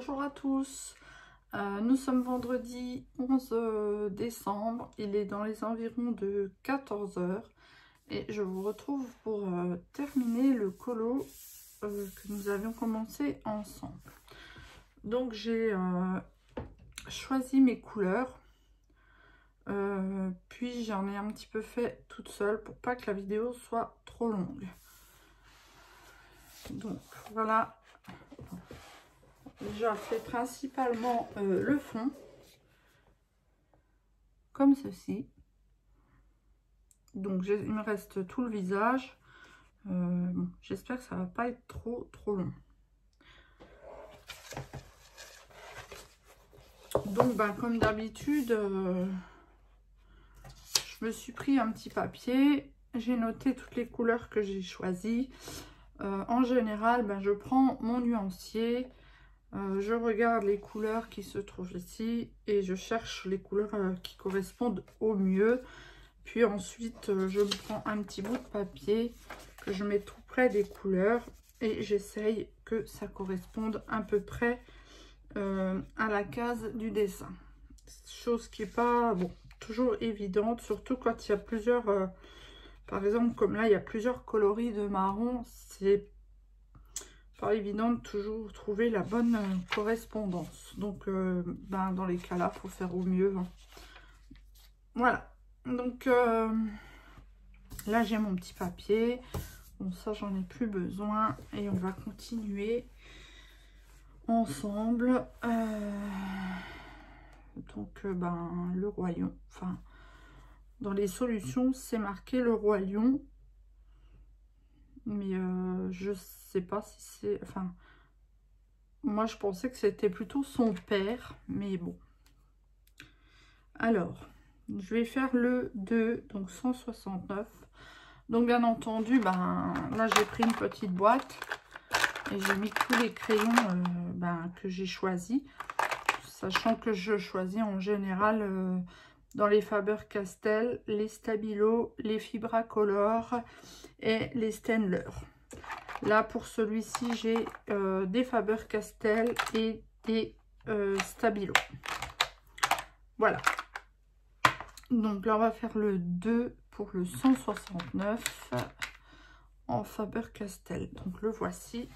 Bonjour à tous, nous sommes vendredi 11 décembre, il est dans les environs de 14 h et je vous retrouve pour terminer le colo que nous avions commencé ensemble. Donc j'ai choisi mes couleurs, puis j'en ai un petit peu fait toute seule pour pas que la vidéo soit trop longue. Donc voilà. Je fais principalement le fond, comme ceci. Donc il me reste tout le visage. Bon, j'espère que ça va pas être trop long. Donc comme d'habitude, je me suis pris un petit papier. J'ai noté toutes les couleurs que j'ai choisies. En général, je prends mon nuancier. Je regarde les couleurs qui se trouvent ici et je cherche les couleurs qui correspondent au mieux. Puis ensuite, je prends un petit bout de papier que je mets tout près des couleurs et j'essaye que ça corresponde à peu près à la case du dessin. Chose qui n'est pas toujours évidente, surtout quand il y a plusieurs, par exemple comme là, il y a plusieurs coloris de marron, c'est pas évident de toujours trouver la bonne correspondance. Donc dans les cas là, il faut faire au mieux. Voilà, donc là j'ai mon petit papier. Bon, ça j'en ai plus besoin et on va continuer ensemble. Donc le roi lion, enfin dans les solutions c'est marqué le roi lion, mais je sais pas si c'est, enfin moi je pensais que c'était plutôt son père, mais bon. Alors je vais faire le 2, donc 169. Donc bien entendu, là j'ai pris une petite boîte et j'ai mis tous les crayons que j'ai choisis, sachant que je choisis en général dans les Faber-Castell, les Stabilo, les Fibracolor et les Staedtler. Là pour celui-ci j'ai des Faber-Castell et des Stabilo. Voilà. Donc là on va faire le 2 pour le 169 en Faber-Castell. Donc le voici.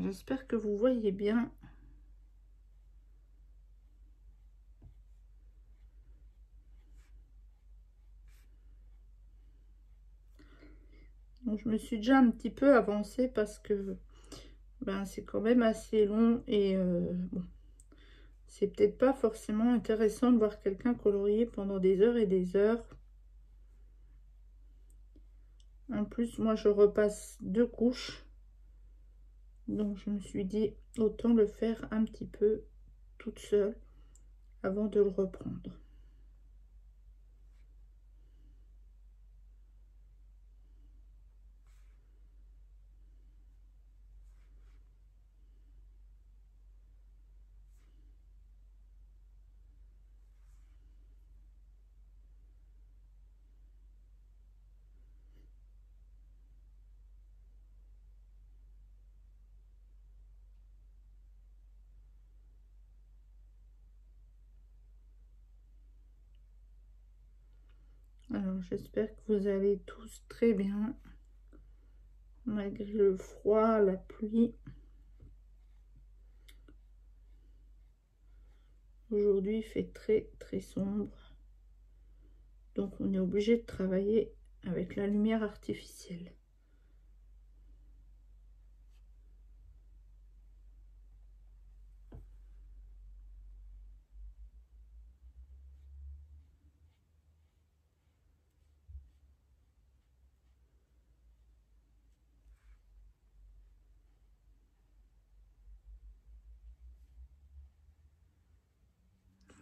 J'espère que vous voyez bien. Donc, je me suis déjà un petit peu avancée parce que c'est quand même assez long et bon, c'est peut-être pas forcément intéressant de voir quelqu'un colorier pendant des heures et des heures. En plus, moi je repasse 2 couches. Donc je me suis dit autant le faire un petit peu toute seule avant de le reprendre. Alors j'espère que vous allez tous très bien malgré le froid, la pluie. Aujourd'hui il fait très sombre, donc on est obligé de travailler avec la lumière artificielle.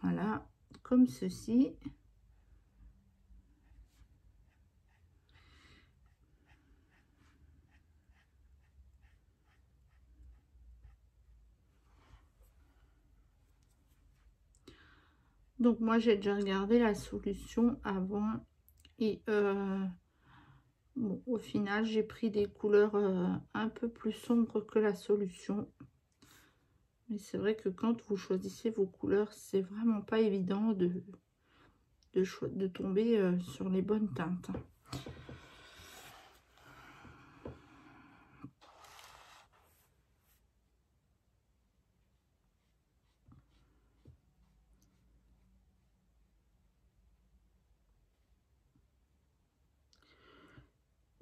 Voilà, comme ceci. Donc moi j'ai déjà regardé la solution avant et Bon, au final, j'ai pris des couleurs un peu plus sombres que la solution. Mais c'est vrai que quand vous choisissez vos couleurs, c'est vraiment pas évident de tomber sur les bonnes teintes.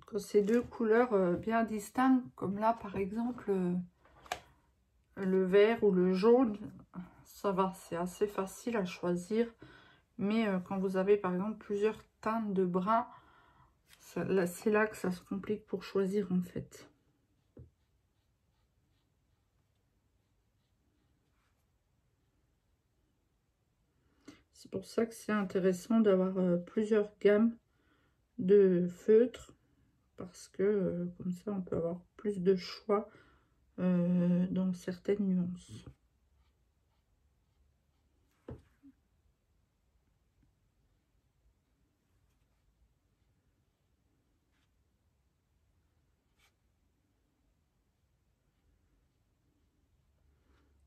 Quand c'est deux couleurs bien distinctes, comme là par exemple le vert ou le jaune, ça va, c'est assez facile à choisir. Mais quand vous avez par exemple plusieurs teintes de brun, c'est là que ça se complique pour choisir en fait. C'est pour ça que c'est intéressant d'avoir plusieurs gammes de feutres, parce que comme ça on peut avoir plus de choix dans certaines nuances.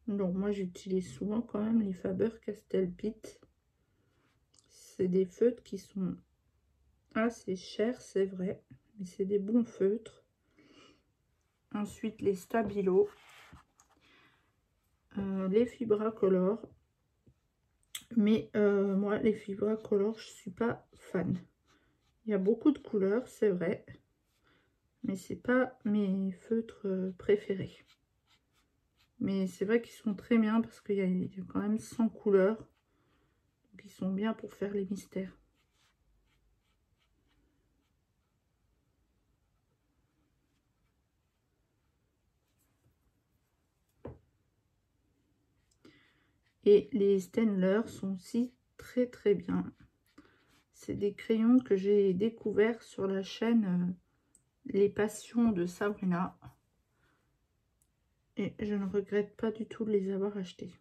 Donc moi j'utilise souvent quand même les Faber-Castell Pitt. C'est des feutres qui sont assez chers, c'est vrai, mais c'est des bons feutres. Ensuite les Stabilo, les Fibracolor. Mais moi les Fibracolor, je suis pas fan. Il y a beaucoup de couleurs, c'est vrai, mais c'est pas mes feutres préférés. Mais c'est vrai qu'ils sont très bien parce qu'il y a quand même 100 couleurs. Donc ils sont bien pour faire les mystères. Et les Staedtler sont aussi très très bien. C'est des crayons que j'ai découverts sur la chaîne Les Passions de Sabrina. Et je ne regrette pas du tout de les avoir achetés.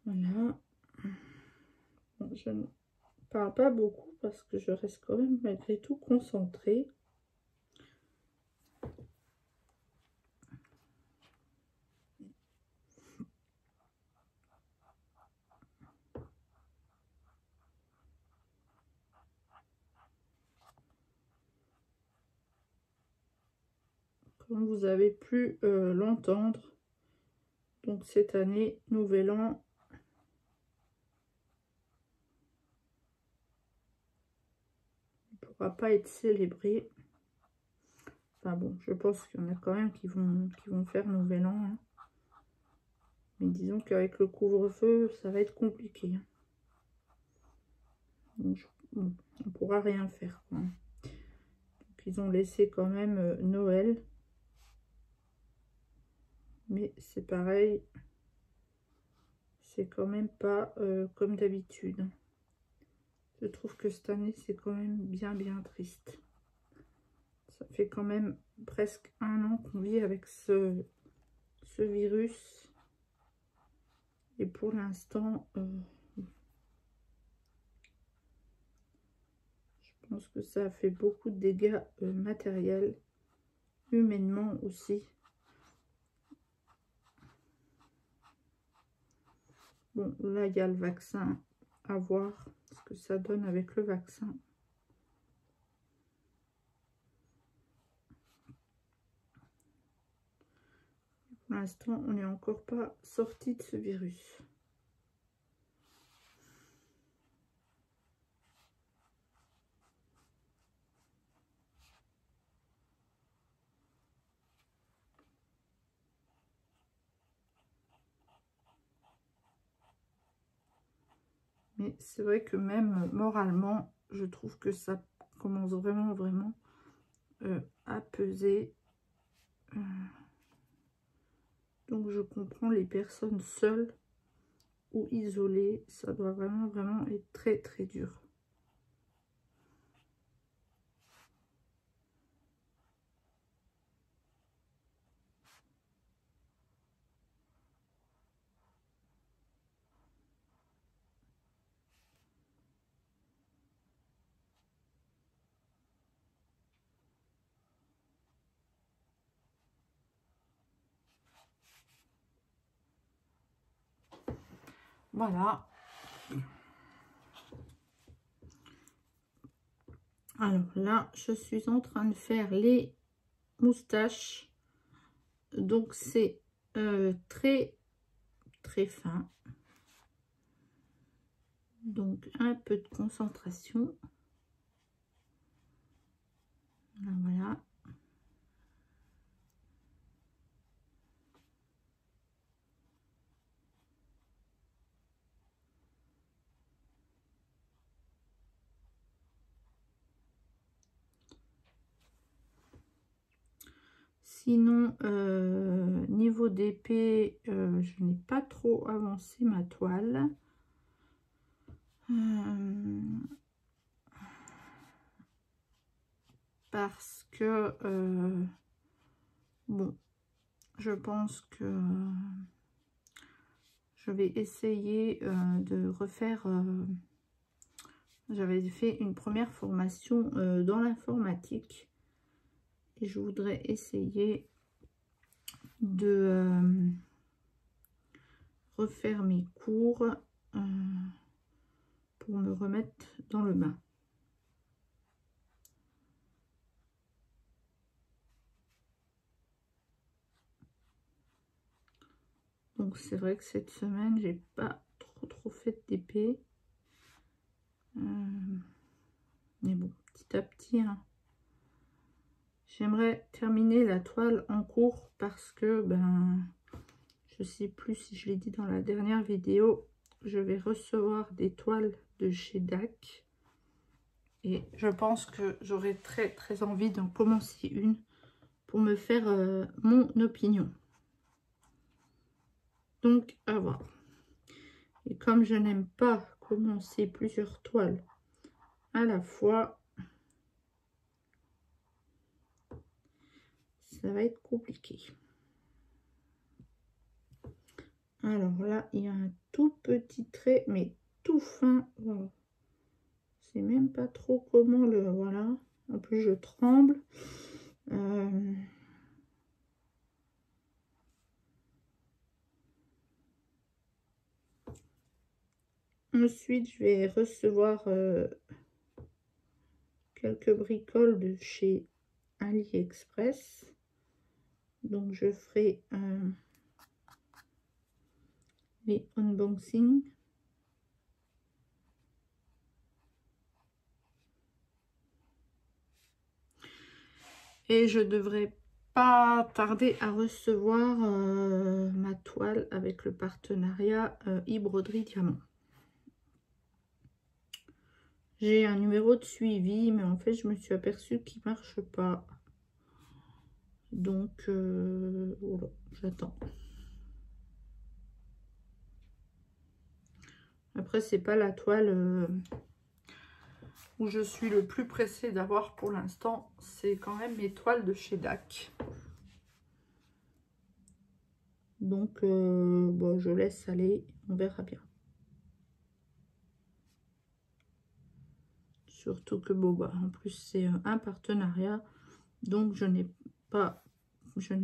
Voilà. Bon, je ne parle pas beaucoup parce que je reste quand même malgré tout concentrée. Comme vous avez pu l'entendre, donc cette année, Nouvel An, ne pourra pas être célébré. Enfin bon, je pense qu'il y en a quand même qui vont faire Nouvel An. Hein. Mais disons qu'avec le couvre-feu, ça va être compliqué. Hein. Donc, bon, on ne pourra rien faire. Quoi. Donc, ils ont laissé quand même Noël. Mais c'est pareil, c'est quand même pas comme d'habitude. Je trouve que cette année, c'est quand même bien triste. Ça fait quand même presque 1 an qu'on vit avec ce virus. Et pour l'instant, je pense que ça a fait beaucoup de dégâts matériels, humainement aussi. Bon, là, il y a le vaccin à voir ce que ça donne avec le vaccin. Pour l'instant, on n'est encore pas sorti de ce virus. Mais c'est vrai que même moralement, je trouve que ça commence vraiment à peser. Donc je comprends les personnes seules ou isolées. Ça doit vraiment être très dur. Voilà. Alors là, je suis en train de faire les moustaches. Donc c'est très fin. Donc un peu de concentration. Voilà. Sinon, niveau d'épée, je n'ai pas trop avancé ma toile. Parce que, bon, je pense que je vais essayer de refaire... j'avais fait une première formation dans l'informatique. Et je voudrais essayer de refaire mes cours pour me remettre dans le bain. Donc c'est vrai que cette semaine, j'ai pas trop fait d'épée. Mais bon, petit à petit, hein. J'aimerais terminer la toile en cours parce que, ben, je sais plus si je l'ai dit dans la dernière vidéo, je vais recevoir des toiles de chez DAC. Et je pense que j'aurai très envie d'en commencer une pour me faire mon opinion. Donc, à voir. Et comme je n'aime pas commencer plusieurs toiles à la fois, ça va être compliqué. Alors là, il y a un tout petit trait, mais tout fin. Voilà. Je sais même pas trop comment le... Voilà. En plus, je tremble. Ensuite, je vais recevoir quelques bricoles de chez AliExpress. Donc, je ferai les unboxings. Et je devrais pas tarder à recevoir ma toile avec le partenariat e-broderie diamant. J'ai un numéro de suivi, mais en fait, je me suis aperçue qu'il ne marche pas. Donc, voilà, j'attends. Après, c'est pas la toile où je suis le plus pressée d'avoir pour l'instant. C'est quand même mes toiles de chez DAC. Donc, bon, je laisse aller. On verra bien. Surtout que, bon, bah, en plus, c'est un partenariat. Donc, je n'ai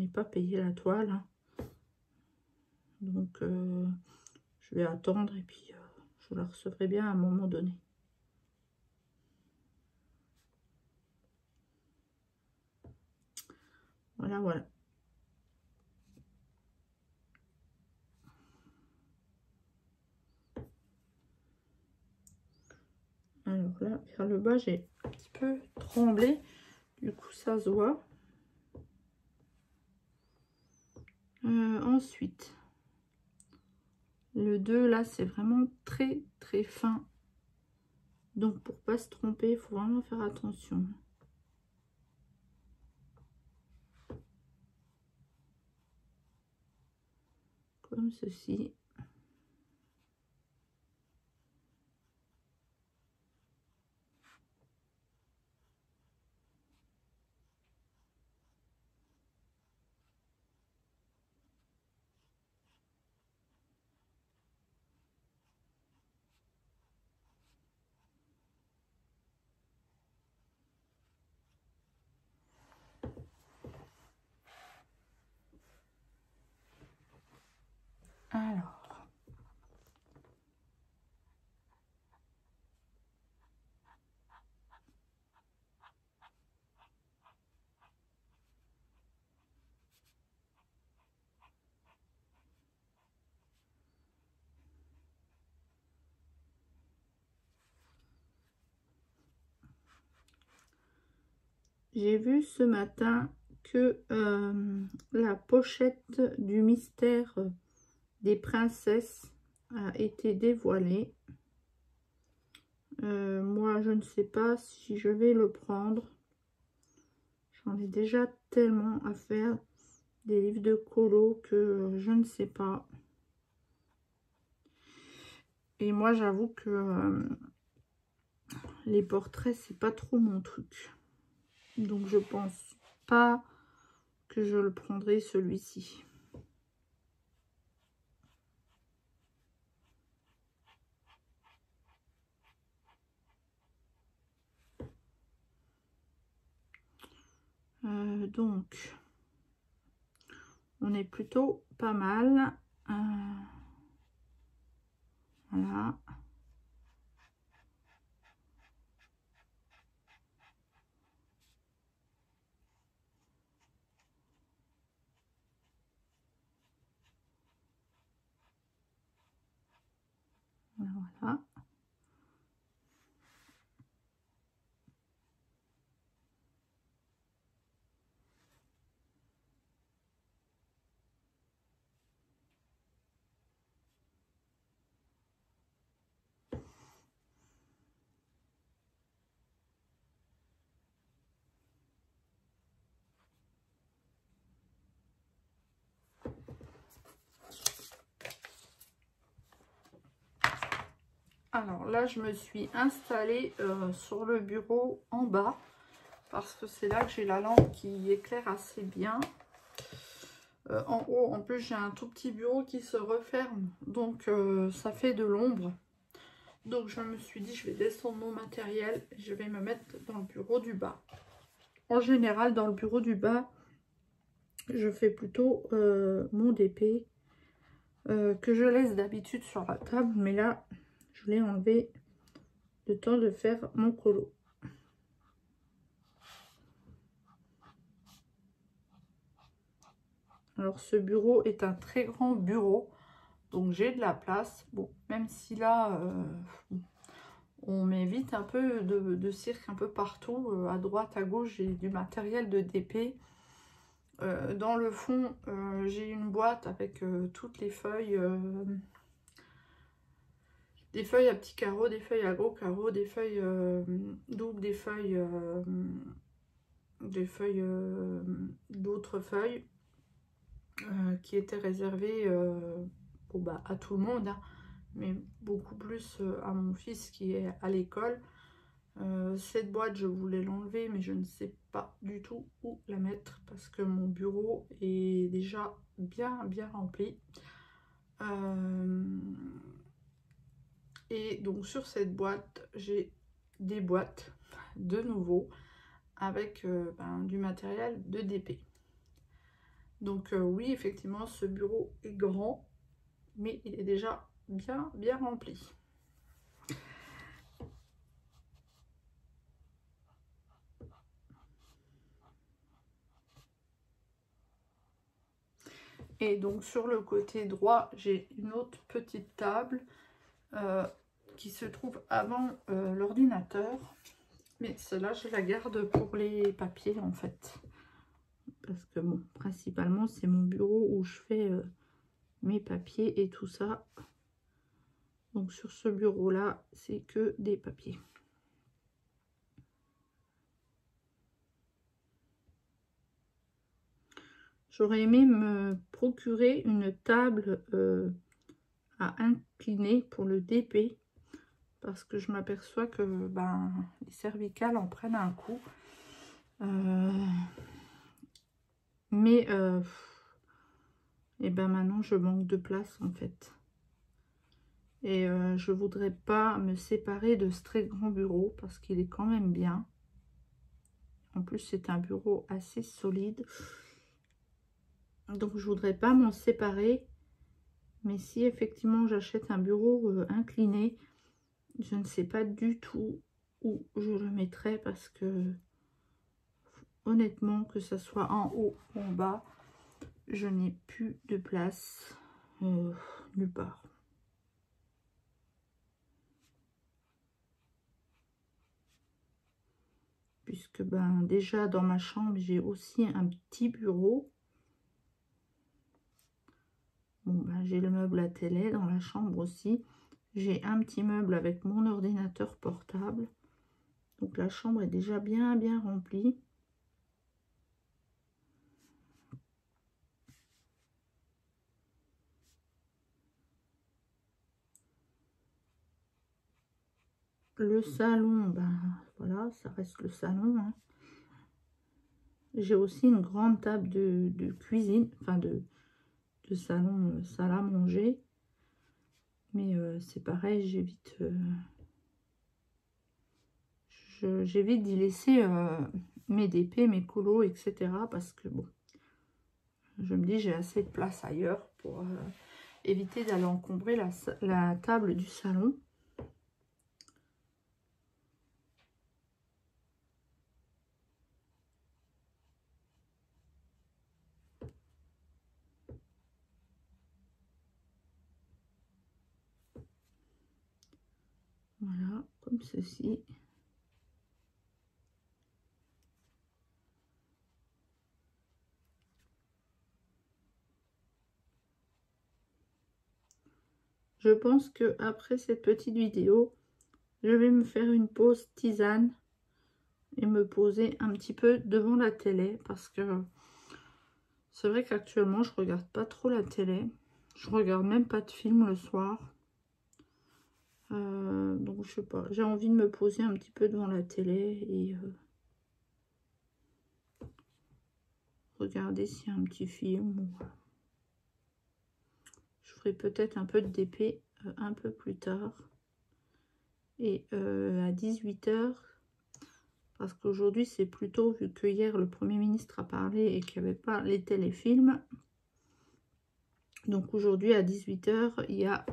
pas payé la toile. Hein. Donc, je vais attendre et puis je la recevrai bien à un moment donné. Voilà, voilà. Alors là, vers le bas, j'ai un petit peu tremblé. Du coup, ça se voit. Ensuite, Le 2 là, c'est vraiment très très fin. Donc pour pas se tromper, il faut vraiment faire attention. Comme ceci. Alors, j'ai vu ce matin que la pochette du mystère des princesses a été dévoilée. Moi, je ne sais pas si je vais le prendre. J'en ai déjà tellement à faire des livres de colo que je ne sais pas. Et moi, j'avoue que les portraits, c'est pas trop mon truc. Donc, je pense pas que je le prendrai celui-ci. Donc, on est plutôt pas mal. Voilà. Voilà. Alors là, je me suis installée sur le bureau en bas parce que c'est là que j'ai la lampe qui éclaire assez bien. En haut, en plus, j'ai un tout petit bureau qui se referme, donc ça fait de l'ombre. Donc je me suis dit, je vais descendre mon matériel et je vais me mettre dans le bureau du bas. En général, dans le bureau du bas, je fais plutôt mon DP que je laisse d'habitude sur la table, mais là, je l'ai enlevé le temps de faire mon colo. Alors ce bureau est un très grand bureau, donc j'ai de la place. Bon, même si là, on met vite un peu de cirque un peu partout. À droite, à gauche, j'ai du matériel de DP. Dans le fond, j'ai une boîte avec toutes les feuilles. Des feuilles à petits carreaux, des feuilles à gros carreaux, des feuilles doubles, des feuilles d'autres feuilles qui étaient réservées bon, bah, à tout le monde, hein, mais beaucoup plus à mon fils qui est à l'école. Cette boîte, je voulais l'enlever, mais je ne sais pas du tout où la mettre parce que mon bureau est déjà bien rempli. Et donc sur cette boîte, j'ai des boîtes de nouveau avec du matériel de DP. Donc oui, effectivement, ce bureau est grand, mais il est déjà bien rempli. Et donc sur le côté droit, j'ai une autre petite table qui se trouve avant l'ordinateur. Mais celle-là, je la garde pour les papiers en fait. Parce que bon, principalement, c'est mon bureau où je fais mes papiers et tout ça. Donc sur ce bureau là, c'est que des papiers. J'aurais aimé me procurer une table à incliner pour le DP, parce que je m'aperçois que les cervicales en prennent un coup. Mais et maintenant je manque de place en fait. Et je voudrais pas me séparer de ce très grand bureau parce qu'il est quand même bien. En plus c'est un bureau assez solide. Donc je voudrais pas m'en séparer. Mais si effectivement j'achète un bureau incliné, je ne sais pas du tout où je le mettrai parce que honnêtement, que ce soit en haut ou en bas, je n'ai plus de place nulle part. Puisque déjà dans ma chambre, j'ai aussi un petit bureau. Bon, j'ai le meuble à télé dans la chambre aussi. J'ai un petit meuble avec mon ordinateur portable. Donc la chambre est déjà bien remplie. Le salon, voilà, ça reste le salon. Hein. J'ai aussi une grande table de cuisine, enfin de salon, salle à manger. Mais c'est pareil, j'évite d'y laisser mes DP, mes colos, etc. Parce que bon, je me dis j'ai assez de place ailleurs pour éviter d'aller encombrer la table du salon. Voilà, comme ceci. Je pense que après cette petite vidéo, je vais me faire une pause tisane et me poser un petit peu devant la télé parce que c'est vrai qu'actuellement je regarde pas trop la télé. Je regarde même pas de film le soir. Donc je sais pas, j'ai envie de me poser un petit peu devant la télé et regarder s'il y a un petit film. Je ferai peut-être un peu de DP un peu plus tard. Et à 18 h, parce qu'aujourd'hui c'est plutôt, vu que hier le Premier ministre a parlé et qu'il n'y avait pas les téléfilms. Donc aujourd'hui à 18 h, il y a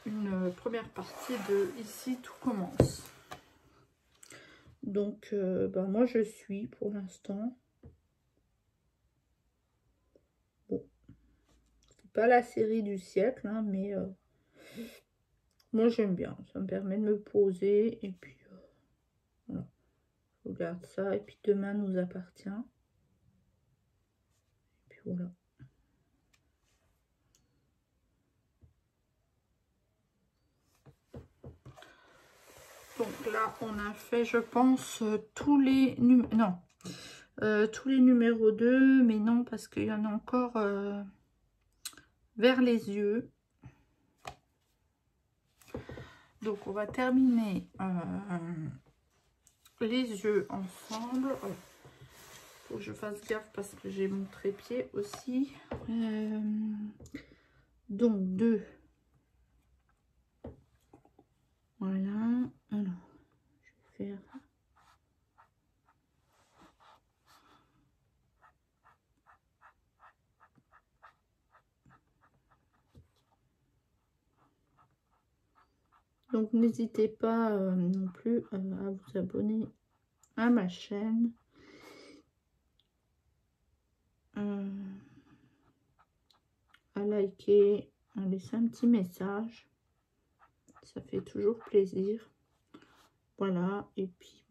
une première partie de Ici tout commence. Donc moi je suis pour l'instant. Bon, c'est pas la série du siècle, hein, mais moi j'aime bien. Ça me permet de me poser et puis voilà. Je regarde ça et puis demain nous appartient. Et puis voilà. Donc là, on a fait, je pense, tous les numéros. Non, tous les numéros 2, mais non, parce qu'il y en a encore vers les yeux. Donc, on va terminer les yeux ensemble. Faut que je fasse gaffe parce que j'ai mon trépied aussi. Donc, 2. Voilà. Alors, je vais faire... Donc n'hésitez pas non plus à vous abonner à ma chaîne. À liker, à laisser un petit message. Ça fait toujours plaisir. Voilà, et puis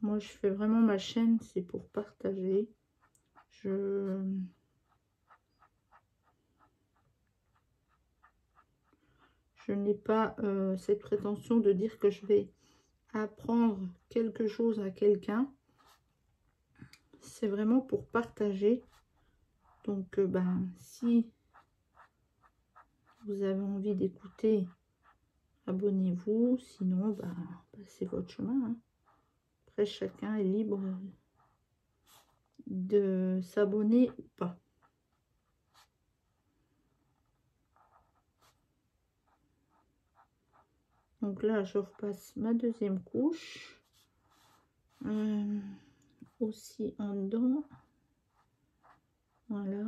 moi je fais vraiment ma chaîne, c'est pour partager. Je n'ai pas cette prétention de dire que je vais apprendre quelque chose à quelqu'un. C'est vraiment pour partager. Donc, ben, si vous avez envie d'écouter, abonnez-vous. Sinon, ben, c'est votre chemin. Hein. Après, chacun est libre de s'abonner ou pas. Donc là, je repasse ma deuxième couche. Aussi en dedans. Voilà.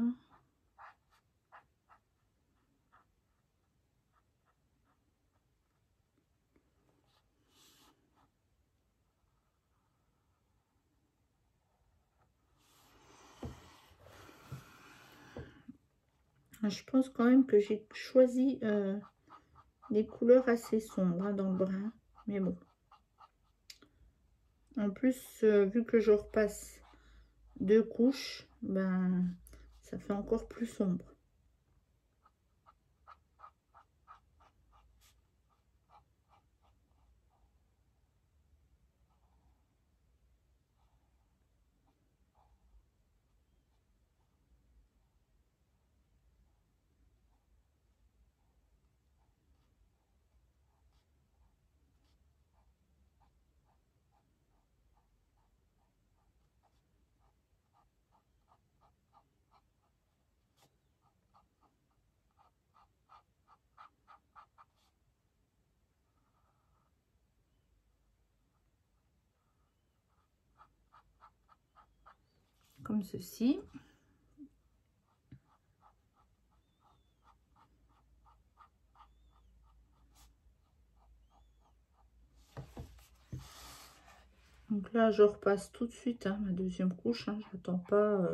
Je pense quand même que j'ai choisi des couleurs assez sombres hein, dans le brun. Mais bon. En plus, vu que je repasse 2 couches, ben ça fait encore plus sombre. Comme ceci. Donc là, je repasse tout de suite hein, ma deuxième couche. Hein, je n'attends pas.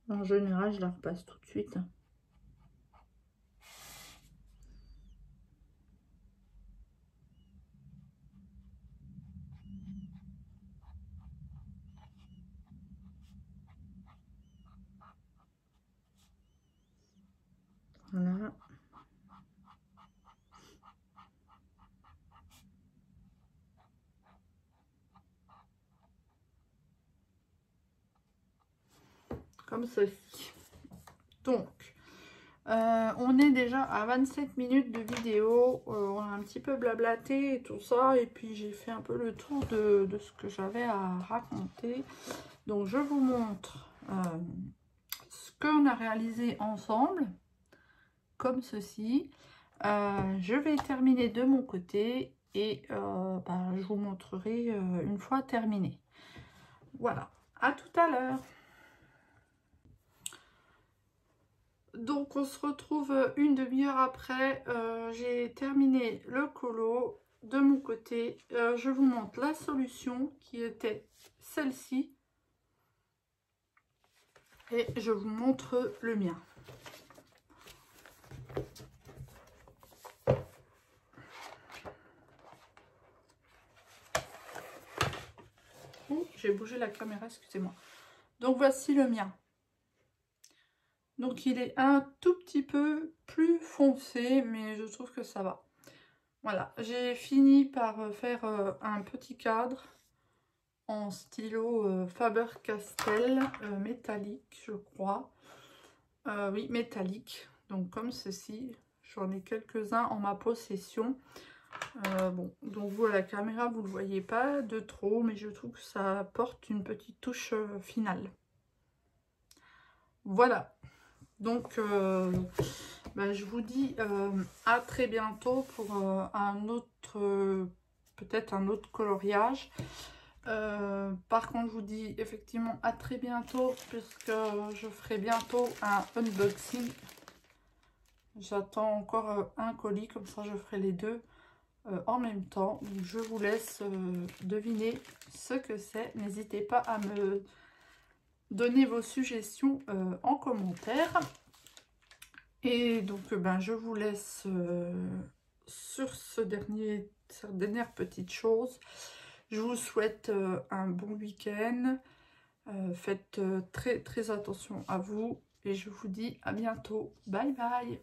En général, je la repasse tout de suite. Hein. Voilà. Comme ceci. Donc, on est déjà à 27 minutes de vidéo. On a un petit peu blablaté et tout ça. Et puis, j'ai fait un peu le tour de ce que j'avais à raconter. Donc, je vous montre ce qu'on a réalisé ensemble. Comme ceci. Je vais terminer de mon côté. Et je vous montrerai une fois terminé. Voilà. À tout à l'heure. Donc on se retrouve une demi-heure après, j'ai terminé le colo de mon côté. Je vous montre la solution qui était celle-ci et je vous montre le mien. J'ai bougé la caméra, excusez-moi. Donc voici le mien. Donc il est un tout petit peu plus foncé, mais je trouve que ça va. Voilà, j'ai fini par faire un petit cadre en stylo Faber-Castell métallique, je crois. Oui, métallique. Donc comme ceci, j'en ai quelques-uns en ma possession. Bon, donc vous à la caméra, vous ne le voyez pas de trop, mais je trouve que ça apporte une petite touche finale. Voilà. Donc, je vous dis à très bientôt pour un autre, peut-être un autre coloriage. Par contre, je vous dis effectivement à très bientôt puisque je ferai bientôt un unboxing. J'attends encore un colis, comme ça je ferai les deux en même temps. Donc, je vous laisse deviner ce que c'est. N'hésitez pas à me donner vos suggestions en commentaire. Et donc, je vous laisse sur cette dernière petite chose. Je vous souhaite un bon week-end. Faites très très attention à vous. Et je vous dis à bientôt. Bye bye.